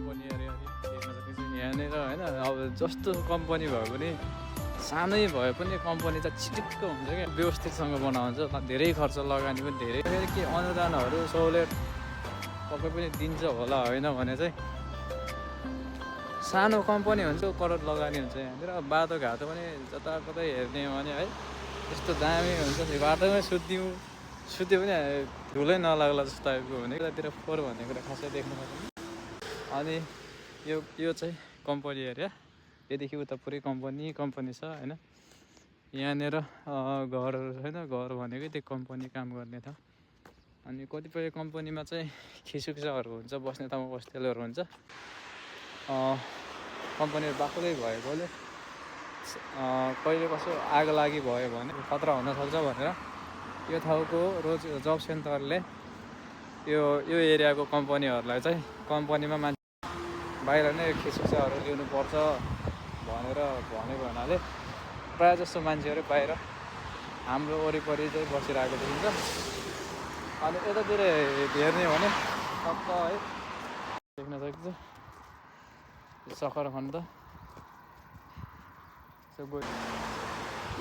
Company अरे हेर्न सकिन्छ यहाँनिर होइन। अब जस्तो कम्पनी भए पनि सानै भए पनि कम्पनी चाहिँ छिटिक्क हुन्छ क्या, व्यवस्थितसँग बनाउँछ। धेरै खर्च लगानी पनि धेरै। फेरि के अनुदानहरू सहुलियत पक्कै पनि दिन्छ होला, होइन भने चाहिँ सानो कम्पनी हुन्छ, करोड लगानी हुन्छ यहाँनिर। बाटोघाटो पनि जताकतै हेर्ने हो भने है यस्तो दामी हुन्छ नि, बाटोमै सुत्यो पनि धुलै नलाग्ला जस्तो टाइपको हुने। यतातिर फोहोर भन्ने कुरा खासै देख्नु सक्दैन। अनि यो चाहिँ कम्पनी एरिया, यदेखि उता पुरै कम्पनी छ होइन। यहाँनिर घरहरू छैन, घर भनेकै त्यो कम्पनी काम गर्ने ठाउँ। अनि कतिपय कम्पनीमा चाहिँ खिसुक्साहरू हुन्छ, बस्ने ठाउँमा होस्टेलहरू हुन्छ। कम्पनीहरू बाक्लै भएकोले कहिले कसो आग लागि भयो भने खतरा हुनसक्छ भनेर यो ठाउँको जब सेन्टरले यो एरियाको कम्पनीहरूलाई चाहिँ कम्पनीमा मान्छे बाहिर नै खिसुक्साहरू ल्याउनुपर्छ भनेर भनेको हुनाले प्रायः जस्तो मान्छेहरू बाहिर हाम्रो वरिपरि चाहिँ बसिरहेको देखिन्छ। अनि यतातिर हेर्ने हो भने टक्क है देख्न सकिन्छ सखरखण्ड।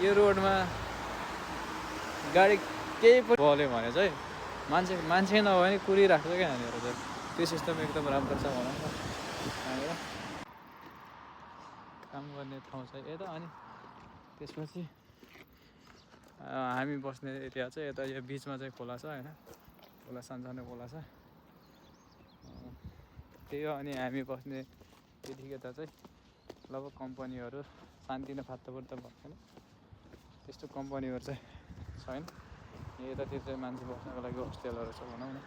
यो रोडमा गाडी केही पनि गल्यो भने चाहिँ मान्छे नभए पनि कुरिराख्छ क्या यहाँनिर चाहिँ। त्यो सिस्टम एकदम राम्रो छ भनौँ न यहाँनिर काम गर्ने ठाउँ छ यता। अनि त्यसपछि हामी बस्ने एरिया चाहिँ यता यो बिचमा चाहिँ खोला छ होइन, खोला सानसानो खोला छ त्यही हो। अनि हामी बस्ने त्यतिकै यता चाहिँ लगभग कम्पनीहरू शान्ति न फात्तपुर्त भएन, त्यस्तो कम्पनीहरू चाहिँ छैन। यतातिर चाहिँ मान्छे बस्नको लागि होस्टेलहरू छ भनौँ न।